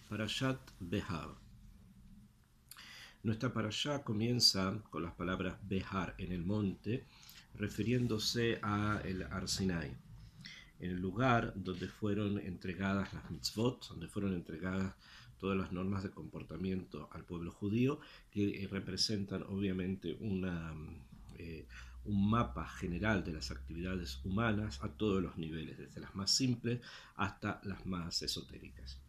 Parashat Behar. Nuestra parashá comienza con las palabras Behar, en el monte, refiriéndose a el Har Sinai, en el lugar donde fueron entregadas las mitzvot, donde fueron entregadas todas las normas de comportamiento al pueblo judío, que representan obviamente un mapa general de las actividades humanas a todos los niveles, desde las más simples hasta las más esotéricas.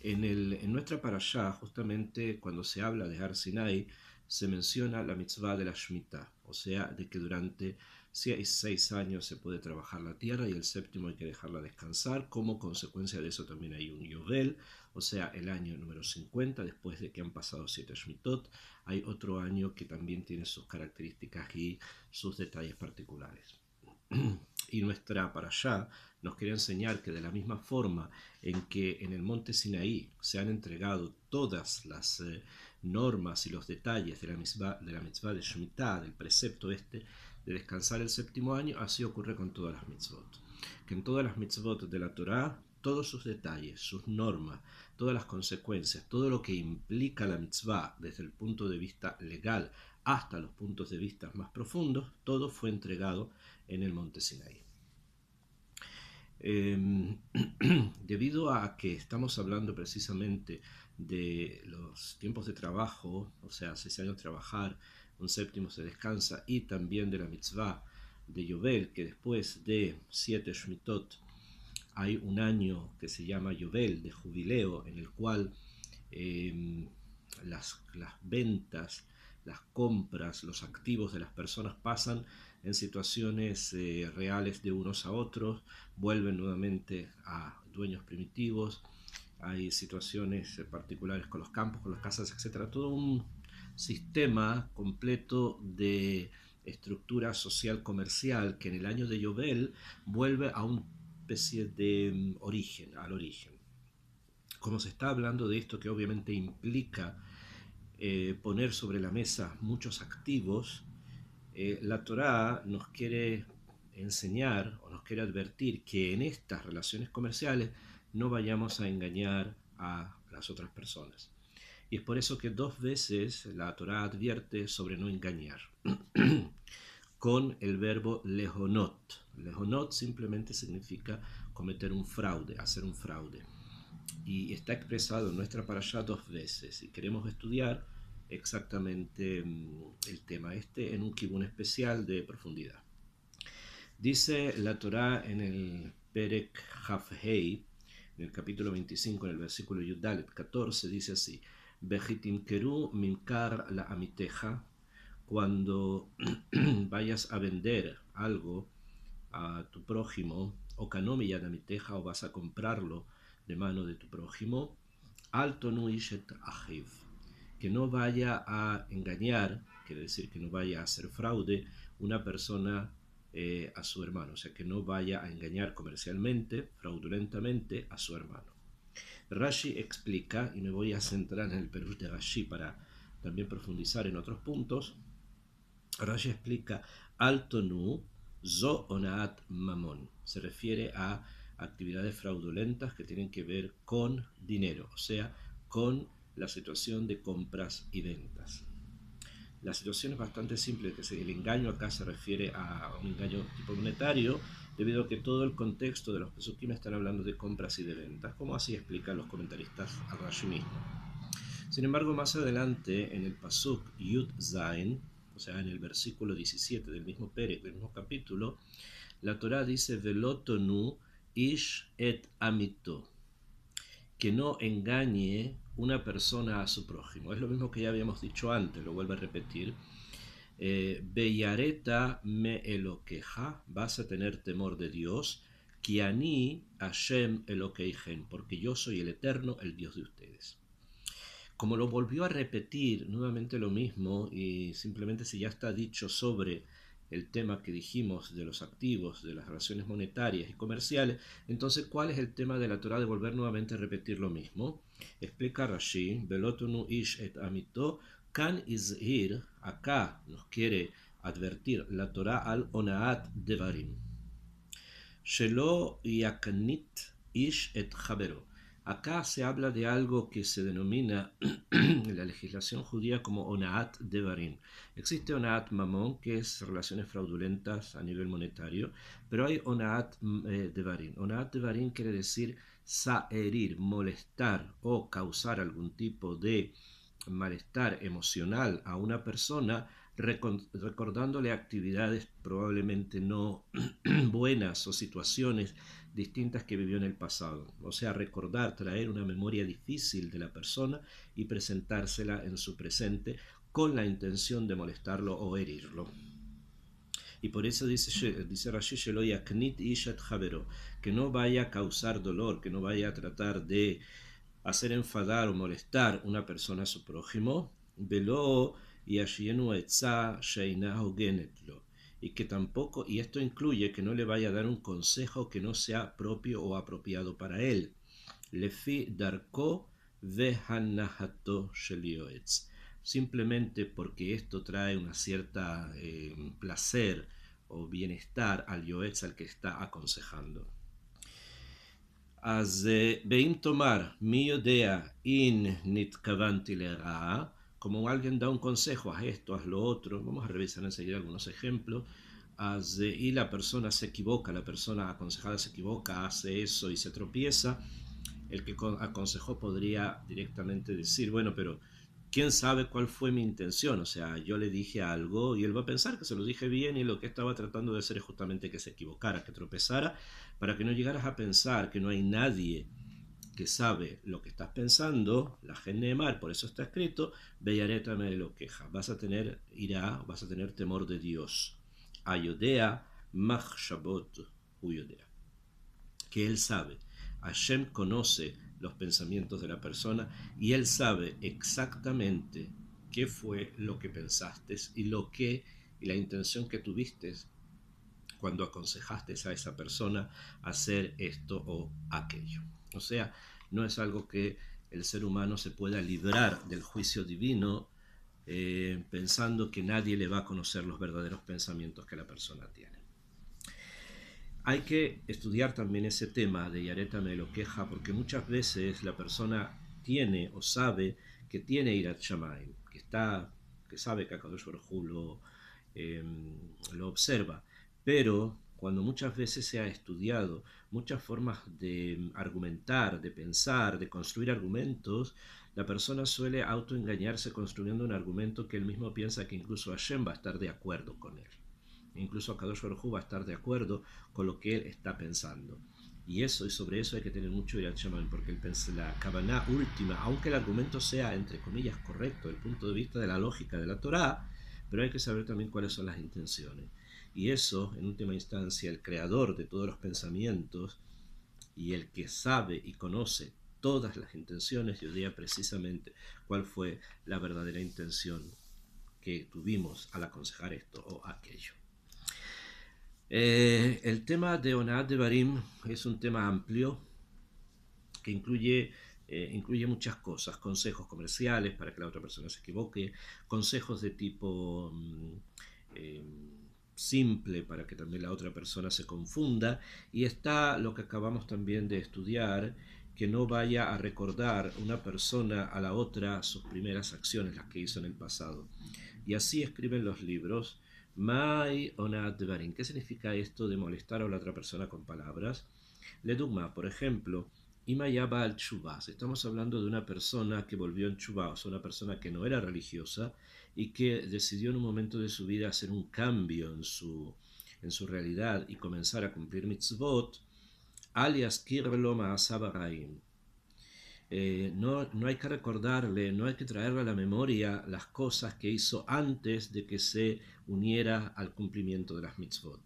En nuestra parashá, justamente cuando se habla de Har Sinai, se menciona la mitzvah de la Shemitah, o sea, de que durante 6 años se puede trabajar la tierra y el séptimo hay que dejarla descansar. Como consecuencia de eso también hay un Yovel, o sea, el año número 50, después de que han pasado 7 Shmitot, hay otro año que también tiene sus características y sus detalles particulares. Y nuestra parashá nos quiere enseñar que de la misma forma en que en el monte Sinaí se han entregado todas las normas y los detalles de la mitzvah de Shemitah, del precepto de descansar el séptimo año, así ocurre con todas las mitzvot. Que en todas las mitzvot de la Torá, todos sus detalles, sus normas, todas las consecuencias, todo lo que implica la mitzvah desde el punto de vista legal hasta los puntos de vista más profundos, todo fue entregado en el monte Sinaí. Debido a que estamos hablando precisamente de los tiempos de trabajo, o sea, 6 años de trabajar, un séptimo se descansa, y también de la mitzvah de Yovel, que después de 7 Shmitot hay un año que se llama Yovel, de jubileo, en el cual las ventas, las compras, los activos de las personas pasan en situaciones reales de unos a otros, vuelven nuevamente a dueños primitivos, hay situaciones particulares con los campos, con las casas, etc. Todo un sistema completo de estructura social comercial que en el año de Yovel vuelve a una especie de origen, al origen. Como se está hablando de esto que obviamente implica poner sobre la mesa muchos activos, la Torá nos quiere enseñar o nos quiere advertir que en estas relaciones comerciales no vayamos a engañar a las otras personas. Y es por eso que 2 veces la Torá advierte sobre no engañar con el verbo lehonot. Lehonot simplemente significa cometer un fraude, hacer un fraude. Y está expresado en nuestra parashá 2 veces. Y queremos estudiar exactamente el tema en un kibún especial de profundidad. Dice la Torá en el Perek Hafhei, en el capítulo 25, en el versículo Yudalet 14, dice así: Bejitimkeru mimkar la amiteja, cuando vayas a vender algo a tu prójimo, o kanomi yad amiteja, o vas a comprarlo de mano de tu prójimo, alto nu ishet achiv, que no vaya a engañar, quiere decir que no vaya a hacer fraude una persona a su hermano, o sea, que no vaya a engañar comercialmente, fraudulentamente a su hermano. Rashi explica, y me voy a centrar en el Perush de Rashi para también profundizar en otros puntos. Rashi explica: alto nu zo onaat mamon, se refiere a actividades fraudulentas que tienen que ver con dinero, o sea, con la situación de compras y ventas. La situación es bastante simple, que el engaño acá se refiere a un engaño tipo monetario, debido a que todo el contexto de los pesukim están hablando de compras y de ventas, como así explican los comentaristas al Rashi mismo. Sin embargo, más adelante, en el pasuk Yud Zain, o sea, en el versículo 17 del mismo Perek, del mismo capítulo, la Torá dice: Velotonu ish et amito, que no engañe una persona a su prójimo. Es lo mismo que ya habíamos dicho antes, lo vuelvo a repetir. Beyareta me eloqueja, vas a tener temor de Dios, Kiani Hashem Elokeichen, porque yo soy el Eterno, el Dios de ustedes. Como lo volvió a repetir nuevamente lo mismo, y simplemente si ya está dicho sobre el tema que dijimos de los activos, de las relaciones monetarias y comerciales, entonces ¿cuál es el tema de la Torá de volver nuevamente a repetir lo mismo? Explica Rashi: Velotonu ish et amito, kan izhir, acá nos quiere advertir la Torá al onaat devarim, shelo yaknit ish et javero, Acá se habla de algo que se denomina en la legislación judía como Onaat Devarim. Existe Onaat Mamón, que es relaciones fraudulentas a nivel monetario, pero hay Onaat Devarim. Onaat Devarim quiere decir herir, molestar o causar algún tipo de malestar emocional a una persona recordándole actividades probablemente no buenas o situaciones distintas que vivió en el pasado. O sea, recordar, traer una memoria difícil de la persona y presentársela en su presente con la intención de molestarlo o herirlo. Y por eso dice Rashi Shelo yaknit ishat javero, que no vaya a causar dolor, que no vaya a tratar de hacer enfadar o molestar una persona a su prójimo, velo y ashienu etza sheina hogenetlo, y que tampoco, y esto incluye que no le vaya a dar un consejo que no sea propio o apropiado para él. Lefi darko vehanahato shelioetz, simplemente porque esto trae una cierta placer o bienestar al yoetz, al que está aconsejando. אז באם תאמר מי יודע אם נתכוונתי לרעה, como alguien da un consejo, haz esto, haz lo otro, vamos a revisar enseguida algunos ejemplos, y la persona se equivoca, la persona aconsejada se equivoca, hace eso y se tropieza, el que aconsejó podría directamente decir, bueno, pero quién sabe cuál fue mi intención, o sea, yo le dije algo y él va a pensar que se lo dije bien y lo que estaba tratando de hacer es justamente que se equivocara, que tropezara, para que no llegaras a pensar que no hay nadie que sabe lo que estás pensando, la gente de mar, por eso está escrito, Beyareta me lo queja, vas a tener ira, vas a tener temor de Dios. Ayodea, Machshabot, Uyodea, que él sabe. Hashem conoce los pensamientos de la persona y él sabe exactamente qué fue lo que pensaste y la intención que tuviste cuando aconsejaste a esa persona hacer esto o aquello. O sea, no es algo que el ser humano se pueda librar del juicio divino pensando que nadie le va a conocer los verdaderos pensamientos que la persona tiene. Hay que estudiar también ese tema de Yareta me lo queja, porque muchas veces la persona tiene o sabe que tiene Irat Shamayim, que sabe que Akadosh Baruj Hu lo observa, pero cuando muchas veces se ha estudiado muchas formas de argumentar, de pensar, de construir argumentos, la persona suele autoengañarse construyendo un argumento que él mismo piensa que incluso Hashem va a estar de acuerdo con él. Incluso Akadosh Baruj Hu va a estar de acuerdo con lo que él está pensando. Y sobre eso hay que tener mucho Yirat Shamayim, porque la Kavaná última, aunque el argumento sea, entre comillas, correcto desde el punto de vista de la lógica de la Torá, pero hay que saber también cuáles son las intenciones. Y eso, en última instancia, el creador de todos los pensamientos y el que sabe y conoce todas las intenciones, diría precisamente cuál fue la verdadera intención que tuvimos al aconsejar esto o aquello. El tema de Onaat Devarim es un tema amplio que incluye muchas cosas, consejos comerciales para que la otra persona se equivoque, consejos de tipo simple para que también la otra persona se confunda, y está lo que acabamos también de estudiar, que no vaya a recordar una persona a la otra sus primeras acciones, las que hizo en el pasado. Y así escriben los libros. Mai Onaat Devarim. ¿Qué significa esto de molestar a la otra persona con palabras? Ledugma, por ejemplo, Imayaba al Chubá. Estamos hablando de una persona que volvió en Chubá, o sea, una persona que no era religiosa y que decidió en un momento de su vida hacer un cambio en su realidad y comenzar a cumplir mitzvot, alias Kirlo Maasabaraim. No hay que recordarle, no hay que traerle a la memoria las cosas que hizo antes de que se uniera al cumplimiento de las mitzvot.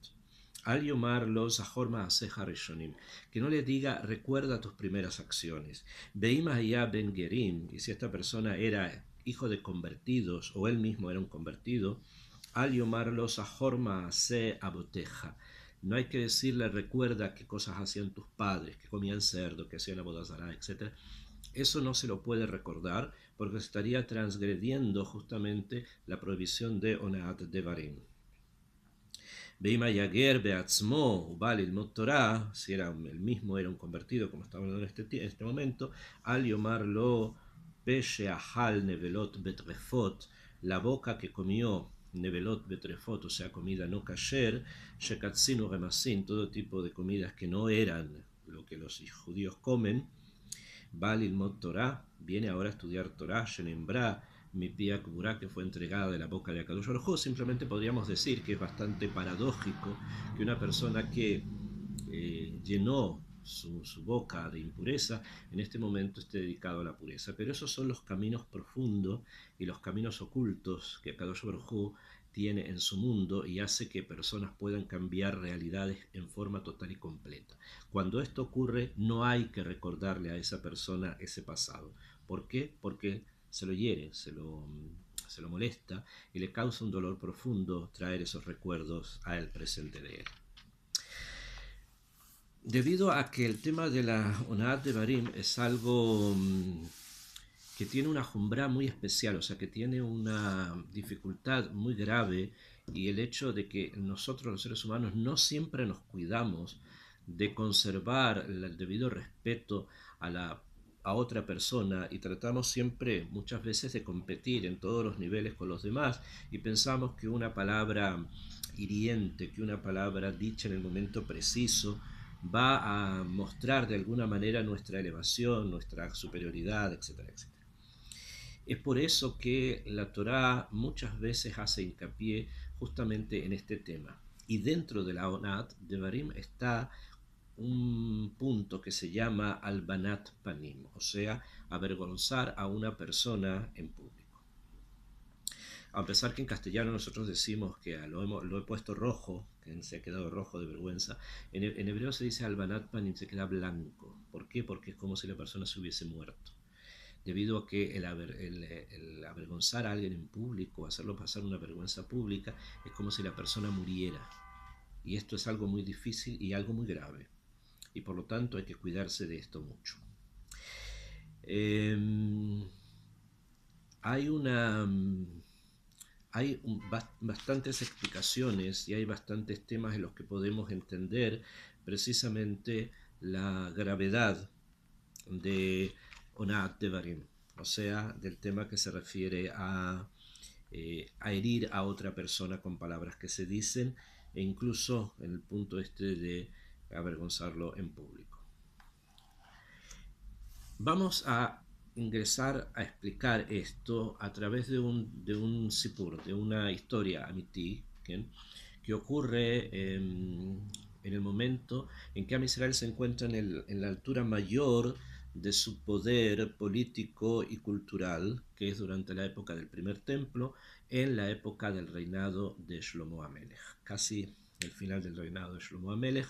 Al yomarlo zahor ma'aseja rishonim, que no le diga recuerda tus primeras acciones. Veima ya ben gerim, y si esta persona era hijo de convertidos o él mismo era un convertido, al yomarlo zahor ma'ase aboteja. No hay que decirle recuerda qué cosas hacían tus padres, que comían cerdo, que hacían abodazará, etc. Eso no se lo puede recordar porque estaría transgrediendo justamente la prohibición de Onaat Devarim. Beima Yager Beatzmo, Ubal el Torah, si era el mismo, era un convertido, como estamos hablando en este momento, Al Yomar Lo Peshe Ahal Nevelot Betrefot, la boca que comió Nevelot Betrefot, o sea, comida no kasher, Shekatzinu Remasin, todo tipo de comidas que no eran lo que los judíos comen, Bal Ilmot Torah, viene ahora a estudiar Torah, Shenembra, mi pía Kubura, que fue entregada de la boca de Akadosh Baruj Hu. Simplemente podríamos decir que es bastante paradójico que una persona que llenó su boca de impureza, en este momento esté dedicado a la pureza. Pero esos son los caminos profundos y los caminos ocultos que Akadosh Baruj Hu tiene en su mundo y hace que personas puedan cambiar realidades en forma total y completa. Cuando esto ocurre, no hay que recordarle a esa persona ese pasado. ¿Por qué? Porque se lo hiere, se lo molesta y le causa un dolor profundo traer esos recuerdos al presente de él. Debido a que el tema de la Onat de Barim es algo que tiene una jumbra muy especial, o sea, que tiene una dificultad muy grave, y el hecho de que nosotros los seres humanos no siempre nos cuidamos de conservar el debido respeto a otra persona y tratamos siempre, muchas veces, de competir en todos los niveles con los demás y pensamos que una palabra hiriente, que una palabra dicha en el momento preciso va a mostrar de alguna manera nuestra elevación, nuestra superioridad, etcétera, etcétera. Es por eso que la Torá muchas veces hace hincapié justamente en este tema. Y dentro de la Onat de Barim está un punto que se llama Albanat Panim, o sea, avergonzar a una persona en público. A pesar que en castellano nosotros decimos que lo he puesto rojo, que se ha quedado rojo de vergüenza, en hebreo se dice Albanat Panim, se queda blanco. ¿Por qué? Porque es como si la persona se hubiese muerto. Debido a que el avergonzar a alguien en público, hacerlo pasar una vergüenza pública, es como si la persona muriera. Y esto es algo muy difícil y algo muy grave. Y por lo tanto hay que cuidarse de esto mucho. Hay una... Hay bastantes explicaciones y hay bastantes temas en los que podemos entender precisamente la gravedad de Onat Devarim, o sea, del tema que se refiere a herir a otra persona con palabras que se dicen e incluso en el punto este de avergonzarlo en público. Vamos a ingresar a explicar esto a través de un sipur, de una historia amití, que ocurre en el momento en que Am Israel se encuentra en la altura mayor de su poder político y cultural, que es durante la época del primer templo, en la época del reinado de Shlomo Amelech, casi el final del reinado de Shlomo Amelech,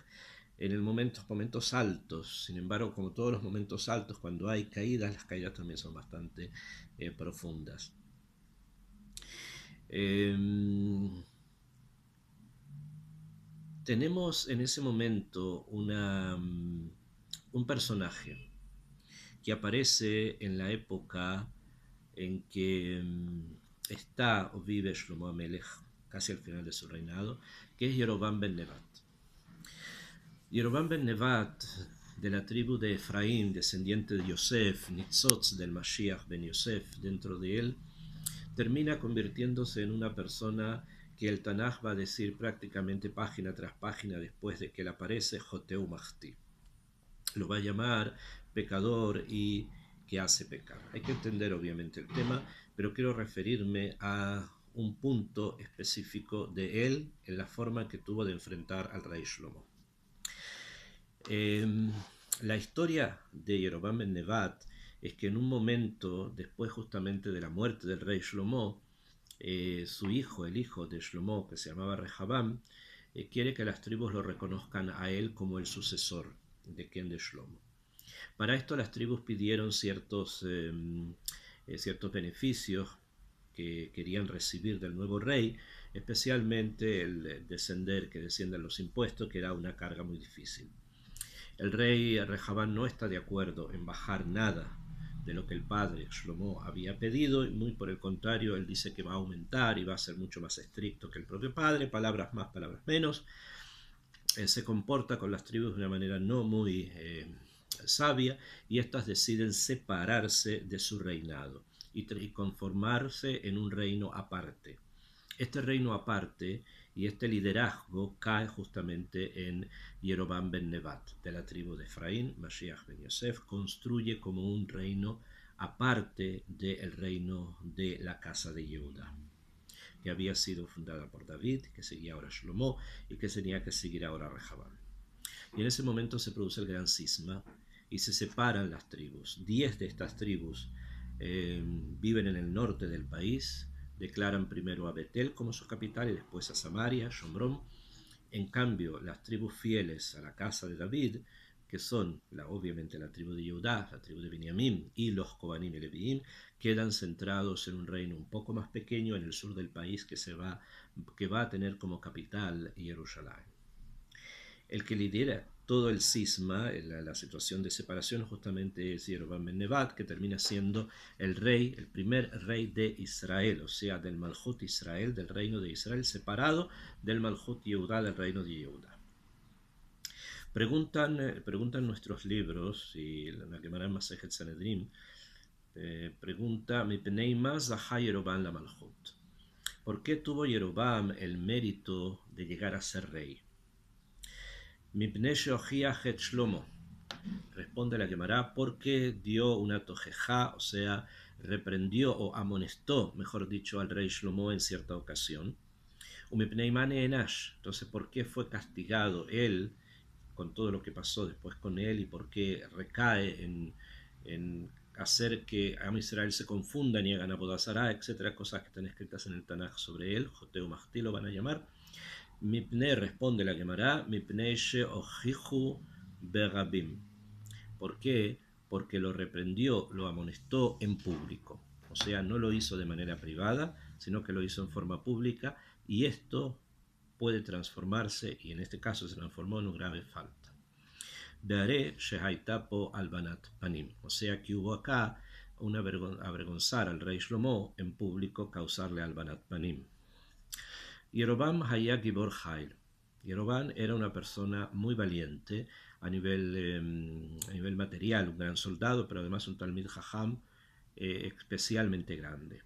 en el momentos altos. Sin embargo, como todos los momentos altos, cuando hay caídas, las caídas también son bastante profundas. Tenemos en ese momento un personaje que aparece en la época en que está o vive Shlomo Amelech, casi al final de su reinado, que es Yerovam ben Nevat. Yerovam ben Nevat, de la tribu de Efraín, descendiente de Yosef, Nitzotz del Mashiach ben Yosef, dentro de él, termina convirtiéndose en una persona que el Tanaj va a decir prácticamente página tras página después de que él aparece, Joteu Mahti. Lo va a llamar pecador y que hace pecar. Hay que entender obviamente el tema, pero quiero referirme a un punto específico de él en la forma que tuvo de enfrentar al rey Shlomo. La historia de Yerovam ben Nevat es que en un momento, después justamente de la muerte del rey Shlomo, su hijo, el hijo de Shlomo, que se llamaba Rehabam, quiere que las tribus lo reconozcan a él como el sucesor de Shlomo. Para esto las tribus pidieron ciertos beneficios que querían recibir del nuevo rey, especialmente el que desciendan los impuestos, que era una carga muy difícil. El rey Rehabam no está de acuerdo en bajar nada de lo que el padre Shlomo había pedido, y muy por el contrario, él dice que va a aumentar y va a ser mucho más estricto que el propio padre, palabras más, palabras menos. Se comporta con las tribus de una manera no muy sabia, y éstas deciden separarse de su reinado y conformarse en un reino aparte. Este reino aparte y este liderazgo cae justamente en Jeroboam ben Nebat, de la tribu de Efraín. Mashiach ben Yosef construye como un reino aparte del reino de la casa de Yehuda, que había sido fundada por David, que seguía ahora Shlomo y que tenía que seguir ahora Rehabam. Y en ese momento se produce el gran cisma y se separan las tribus. 10 de estas tribus viven en el norte del país, declaran primero a Betel como su capital y después a Samaria, Shomrón. En cambio, las tribus fieles a la casa de David, que son obviamente la tribu de Judá, la tribu de Benjamín y los Kohanim y Leviim, quedan centrados en un reino un poco más pequeño en el sur del país que va a tener como capital Jerusalén. El que lidera todo el cisma, la situación de separación, justamente es Jeroboam ben Nebat, que termina siendo el rey, el primer rey de Israel, o sea, del Malhut Israel, del reino de Israel, separado del Malhut Yehudá, del reino de Yehudá. Preguntan nuestros libros, y la Gemara Masejet Sanedrim pregunta, ¿Mipnei ma zahá Jeroboam la Malhut? ¿Por qué tuvo Jeroboam el mérito de llegar a ser rey? Mipnei sheojiach et Shlomo. Responde la Gemara, porque dio una tojejá, o sea, reprendió o amonestó, mejor dicho, al rey Shlomo en cierta ocasión. Umipnei mane enash. Entonces, ¿por qué fue castigado él con todo lo que pasó después con él, y por qué recae en hacer que Am Israel se confundan y hagan abodazará, etcétera, cosas que están escritas en el Tanaj sobre él? Joteo Mahti lo van a llamar. Mipnei, responde la Gemara, Mipnei sheojihu berabim. ¿Por qué? Porque lo reprendió, lo amonestó en público. O sea, no lo hizo de manera privada, sino que lo hizo en forma pública, y esto puede transformarse, y en este caso se transformó en una grave falta. Beare shehaitapo albanat panim. O sea que hubo acá avergonzar al rey Shlomo en público, causarle albanat panim. Jeroboam haya gibor jail. Jeroboam era una persona muy valiente a nivel material, un gran soldado, pero además un talmid jajam especialmente grande.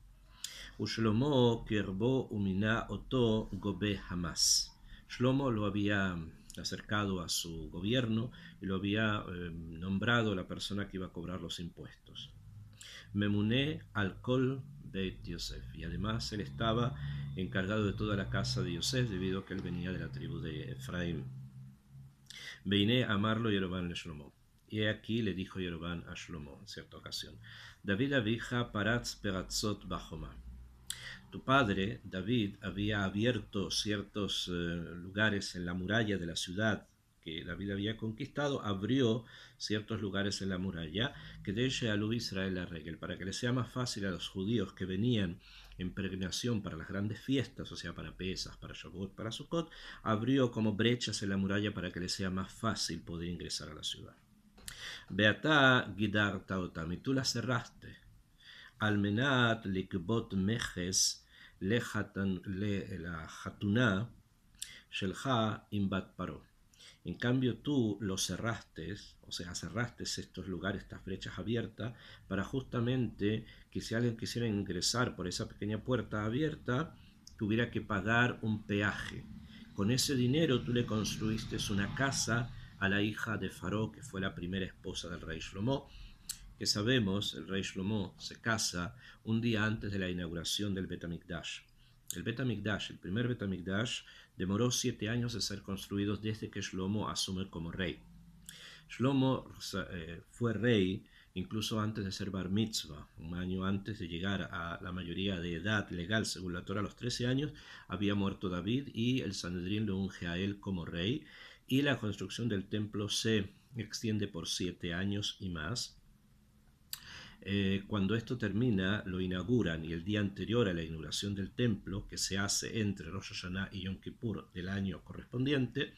Shlomo kirbo umina oto gobe hamas. Shlomo lo había acercado a su gobierno y lo había nombrado la persona que iba a cobrar los impuestos. Memuné al kol Beit Yosef, y además él estaba encargado de toda la casa de Yosef, debido a que él venía de la tribu de Efraín. Veiné a amarlo Jeroboam le Shlomo. Y aquí le dijo Jeroboam a Shlomo en cierta ocasión: David avija paratz peratzot bajoma. Tu padre, David, había abierto ciertos lugares en la muralla de la ciudad que David había conquistado, abrió ciertos lugares en la muralla, que de Shealú Israel la regel, para que le sea más fácil a los judíos que venían en peregrinación para las grandes fiestas, o sea, para Pesach, para Shavuot, para Sukkot, abrió como brechas en la muralla para que le sea más fácil poder ingresar a la ciudad. Beatá Gidarta Otam, y tú la cerraste. Almenat likbot mejes la hatuná shelha imbat paró. En cambio tú los cerraste, o sea, cerraste estos lugares, estas brechas abiertas, para justamente que si alguien quisiera ingresar por esa pequeña puerta abierta, tuviera que pagar un peaje. Con ese dinero tú le construiste una casa a la hija de Faró, que fue la primera esposa del rey Shlomo, que sabemos, el rey Shlomo se casa un día antes de la inauguración del Bet HaMikdash. El Bet HaMikdash, el primer Bet HaMikdash, demoró 7 años de ser construido desde que Shlomo asume como rey. Shlomo fue rey incluso antes de ser Bar Mitzvah, un año antes de llegar a la mayoría de edad legal según la Torah. A los 13 años había muerto David y el Sanedrín lo unge a él como rey, y la construcción del templo se extiende por 7 años y más. Cuando esto termina, lo inauguran, y el día anterior a la inauguración del templo, que se hace entre Rosh Hashanah y Yom Kippur del año correspondiente,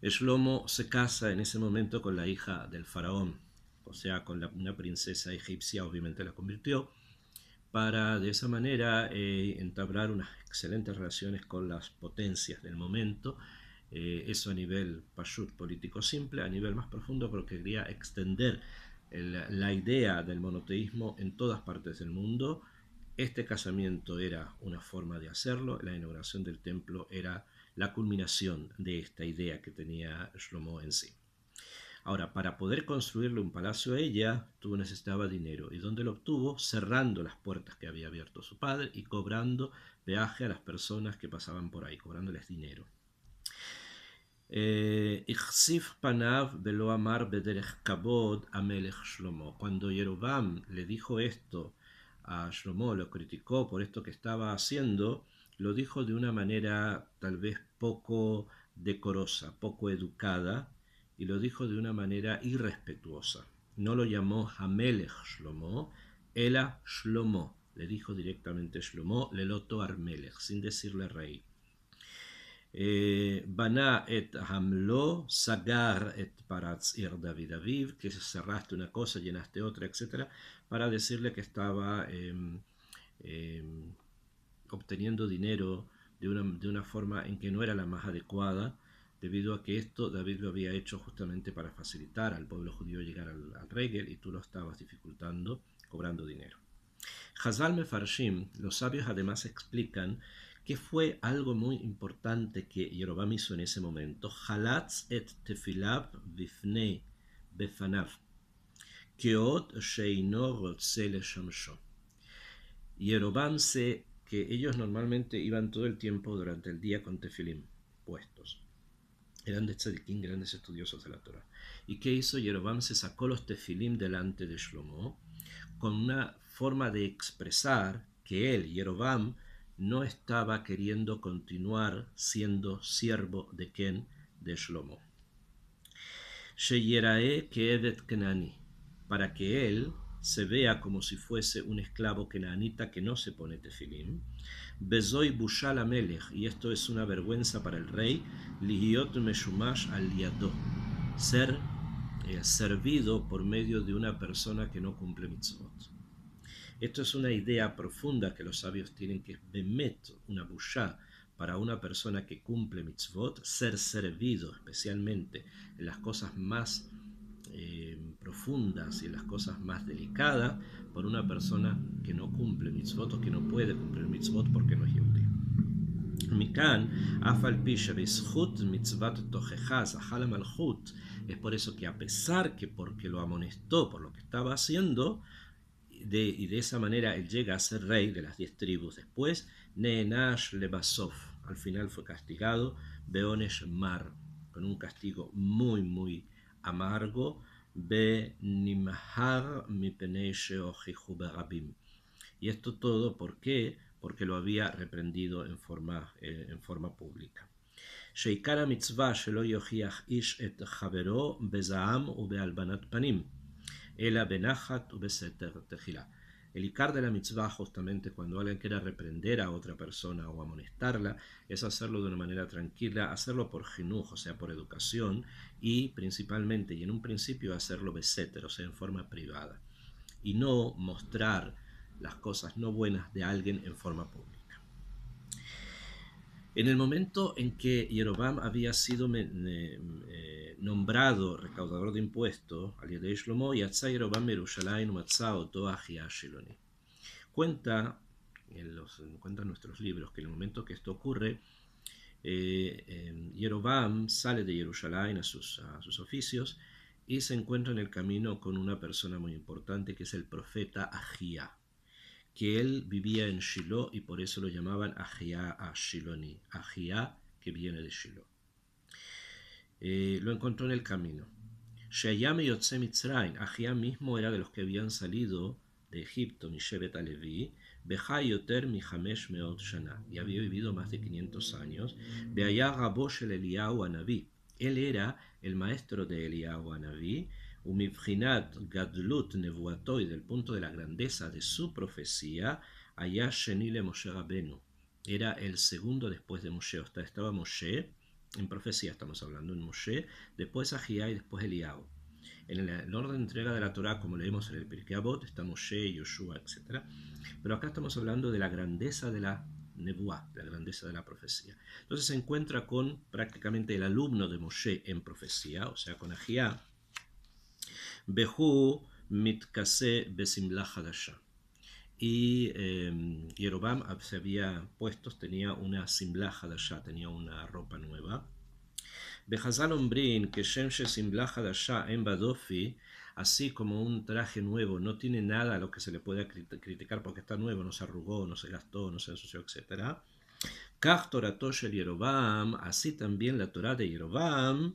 Shlomo se casa en ese momento con la hija del faraón, o sea, con una princesa egipcia, obviamente la convirtió, para de esa manera entablar unas excelentes relaciones con las potencias del momento. Eso a nivel pashut, político simple. A nivel más profundo, porque quería extender la idea del monoteísmo en todas partes del mundo. Este casamiento era una forma de hacerlo. La inauguración del templo era la culminación de esta idea que tenía Shlomo en sí. Ahora, para poder construirle un palacio a ella, necesitaba dinero. ¿Y dónde lo obtuvo? Cerrando las puertas que había abierto su padre y cobrando peaje a las personas que pasaban por ahí, cobrándoles dinero. Ichsif panav velo amar bederech kabod amelech Shlomo. Cuando Yerobam le dijo esto a Shlomo, lo criticó por esto que estaba haciendo, lo dijo de una manera tal vez poco decorosa, poco educada, y lo dijo de una manera irrespetuosa. No lo llamó Hamelech Shlomo, Ela Shlomo. Le dijo directamente Shlomo, Leloto Armelech, sin decirle rey. Baná et Hamlo, Sagar et Paratz ir David Aviv, que cerraste una cosa, llenaste otra, etc., para decirle que estaba obteniendo dinero de una forma en que no era la más adecuada, debido a que esto David lo había hecho justamente para facilitar al pueblo judío llegar al Regel, y tú lo estabas dificultando cobrando dinero. Hazal Mefarshim, los sabios además explican que fue algo muy importante que Yerobam hizo en ese momento. Halatz et tefilab bifnei befanav, keot sheino rotze leshamsho. Yerobam que ellos normalmente iban todo el tiempo durante el día con tefilim puestos. Eran de tzadikim, grandes estudiosos de la Torah. ¿Y qué hizo? Yerobam se sacó los tefilim delante de Shlomo con una forma de expresar que él, Yerobam, no estaba queriendo continuar siendo siervo de Ken, de Shlomo. Sheyerae keevet kenani, para que él se vea como si fuese un esclavo kenanita que no se pone tefilim. Bezoy bushal amelech, y esto es una vergüenza para el rey, lihiot meshumash al yado, ser servido por medio de una persona que no cumple mitzvot. Esto es una idea profunda que los sabios tienen, que es bemet, una bushá, para una persona que cumple mitzvot, ser servido especialmente en las cosas más profundas y en las cosas más delicadas por una persona que no cumple mitzvot o que no puede cumplir mitzvot porque no es yehudí. Mikan, afal pisha bishut mitzvat tojeja zahal malchut. Es por eso que a pesar que porque lo amonestó por lo que estaba haciendo, y de esa manera él llega a ser rey de las 10 tribus. Después, Neenash Lebasov, al final fue castigado, Beonesh Mar, con un castigo muy, muy amargo, Be Nimhar Mipenei Sheojihu Berabim. Y esto todo, ¿por qué? Porque lo había reprendido en forma pública. Sheikara mitzvah shelo yochiach ish et chavero bezaam ubealbanat panim. Ela benachat ubeseter tejila. El ikar de la mitzvah, justamente cuando alguien quiera reprender a otra persona o amonestarla, es hacerlo de una manera tranquila, hacerlo por jinuj, o sea, por educación, y principalmente, y en un principio, hacerlo beseter, o sea, en forma privada, y no mostrar las cosas no buenas de alguien en forma pública. En el momento en que Yerobam había sido nombrado recaudador de impuestos al Yedei Shlomo, Yatzá Yerobam Yerushalayim Umatzá Oto Achia Shiloni. Cuentan nuestros libros que en el momento que esto ocurre, Yerobam sale de Jerusalén a sus oficios y se encuentra en el camino con una persona muy importante que es el profeta Achia, que él vivía en Shiloh y por eso lo llamaban Achia Ashiloni, Achia que viene de Shiloh. Lo encontró en el camino. Sheyame Yotze Mitzrayim, Achia mismo era de los que habían salido de Egipto, Mishevet Alevi, Bechai Yoter Mihamesh Meot Shana, y había vivido más de 500 años, Beaya Rabosh el Eliyahu Anaví, él era el maestro de Eliyahu Anaví, Umibchinat Gadlut Nevuato, y del punto de la grandeza de su profecía, Aya Shenile Moshe Rabenu, era el segundo después de Moshe, o sea, estaba Moshe, en profecía estamos hablando, en Moshe, después Achia y después Eliyahu. En el orden de entrega de la Torá, como leemos en el Pirkei Avot, está Moshe, Yoshua, etc. Pero acá estamos hablando de la grandeza de la Nebuá, la grandeza de la profecía. Entonces se encuentra con prácticamente el alumno de Moshe en profecía, o sea, con Ahiá, Behu mitkase besimlah hadasha. Y Yerobam se había puesto, tenía una simlah hadasha, tenía una ropa nueva. Behazal Ombrin, que Shem Simlah Hadasha en Badofi, así como un traje nuevo no tiene nada a lo que se le pueda criticar porque está nuevo, no se arrugó, no se gastó, no se ensució, etc. Kach Toratosh el Yerobam, así también la Torah de Yerobam, o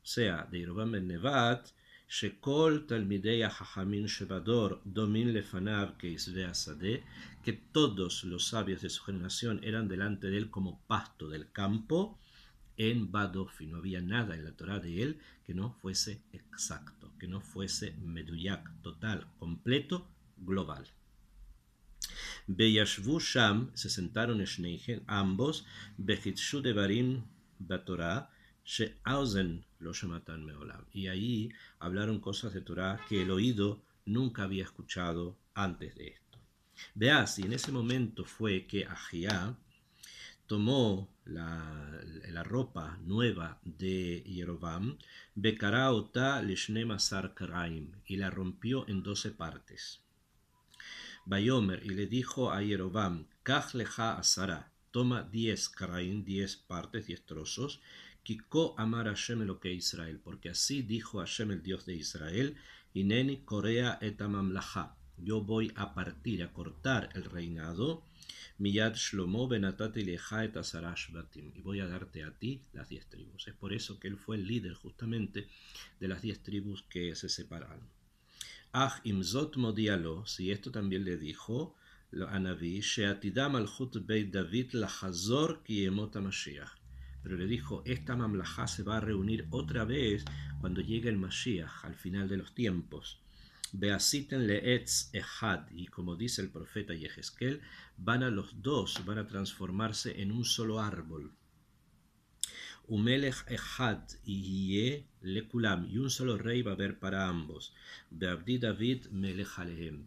sea, de Yerobam ben Nevat, Shekol Talmidei HaChachamim Shebador Domin Lefanav Keisvei Asadeh, que todos los sabios de su generación eran delante de él como pasto del campo, en Badofi. No había nada en la Torah de él que no fuese exacto, que no fuese meduyak, total, completo, global. Beyashvu Sham, se sentaron Shneigen, ambos, Bechitshu Devarim Batorah, Sheauzen lo Shamatan Meolam. Y ahí hablaron cosas de Torah que el oído nunca había escuchado antes de esto. Veas, y en ese momento fue que Ahiá tomó la ropa nueva de Yerobam, Bekará ota lishne masar karaim, y la rompió en 12 partes. Bayomer, y le dijo a Yerobam, Kach leja asara, toma 10 karaim, 10 partes, 10 trozos, Kiko amar Hashem Eloke Israel, porque así dijo Hashem el Dios de Israel, Ineni korea et amamlacha, yo voy a partir, a cortar el reinado, Miyad Shlomo benatati leja et asara shvatim, y voy a darte a ti las 10 tribus. Es por eso que él fue el líder justamente de las 10 tribus que se separaron. Ah imzot modialo, si esto también le dijo a Naví, sheatidam malchut beit David lachazor ki yemot Mashiach. Pero le dijo, esta mamlajá se va a reunir otra vez cuando llegue el Mashiach, al final de los tiempos. Beasiten leetz ehad, y como dice el profeta Yehezkel, los dos van a transformarse en un solo árbol. Umelech ehad y lekulam, y un solo rey va a haber para ambos. Beabdi David melech alehem,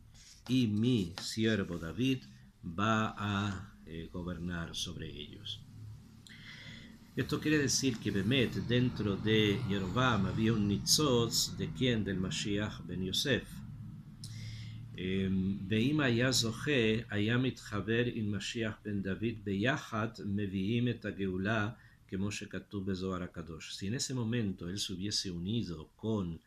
y mi siervo David va a gobernar sobre ellos. Esto quiere decir que Bemet, dentro de Yerobam, había un nitzotz de quien, del Mashiach ben Yosef. ואם היה זוכה, היה מתחבר עם משיח בן דוד ביחד, מביאים את הגאולה como שכתוב בזוהר הקדוש. Si en ese momento él se hubiese unido con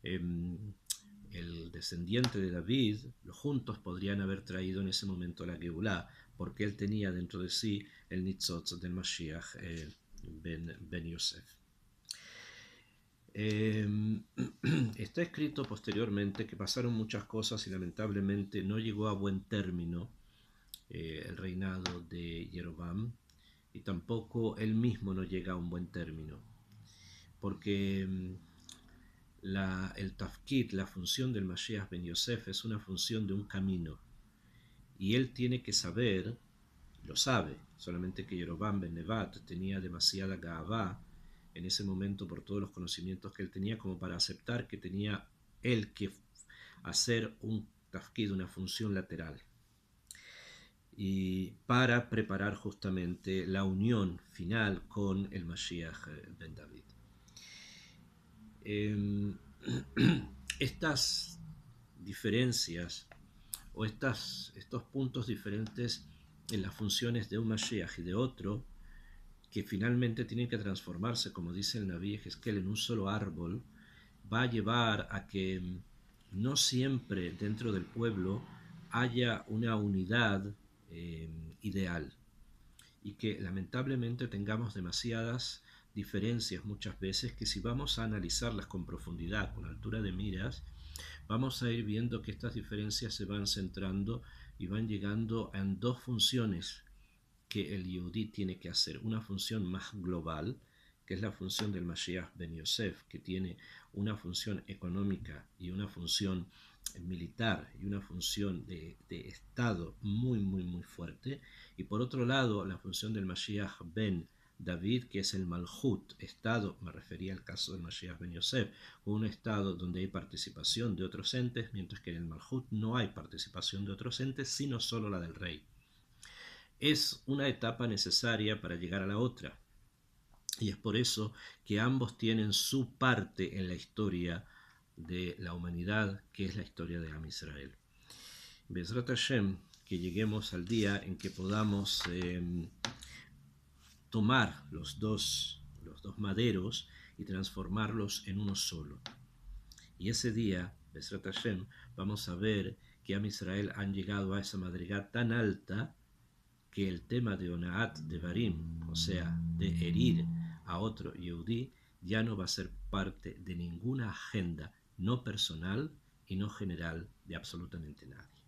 el descendiente de David, los juntos podrían haber traído en ese momento la Geulá, porque él tenía dentro de sí el nitzotz del Mashiach ben Yosef. Está escrito posteriormente que pasaron muchas cosas y lamentablemente no llegó a buen término el reinado de Yerobam, y tampoco él mismo no llega a un buen término, porque el tafkid, la función del Mashiach ben Yosef, es una función de un camino, y él tiene que saber, lo sabe, solamente que Yerobam ben Nevat tenía demasiada gavá en ese momento por todos los conocimientos que él tenía como para aceptar que tenía él que hacer un tafkid, una función lateral, y para preparar justamente la unión final con el Mashiach ben David. Estas diferencias o estos puntos diferentes en las funciones de un Mashiach y de otro, que finalmente tienen que transformarse, como dice el Naví Yehezkel, en un solo árbol, va a llevar a que no siempre dentro del pueblo haya una unidad ideal, y que lamentablemente tengamos demasiadas diferencias muchas veces, que si vamos a analizarlas con profundidad, con altura de miras, vamos a ir viendo que estas diferencias se van centrando y van llegando en dos funciones que el Yehudí tiene que hacer. Una función más global, que es la función del Mashiach ben Yosef, que tiene una función económica y una función militar y una función de Estado muy, muy, muy fuerte. Y por otro lado, la función del Mashiach ben David, que es el Malhut, estado, me refería al caso del Mashiach ben Yosef, un estado donde hay participación de otros entes, mientras que en el Malhut no hay participación de otros entes, sino solo la del rey. Es una etapa necesaria para llegar a la otra, y es por eso que ambos tienen su parte en la historia de la humanidad, que es la historia de Am Israel. Bezrat Hashem, que lleguemos al día en que podamos tomar los dos maderos y transformarlos en uno solo. Y ese día, Bezrat Hashem, vamos a ver que Am Israel han llegado a esa madrigada tan alta que el tema de Onaat Devarim, o sea, de herir a otro Yehudí, ya no va a ser parte de ninguna agenda no personal y no general de absolutamente nadie.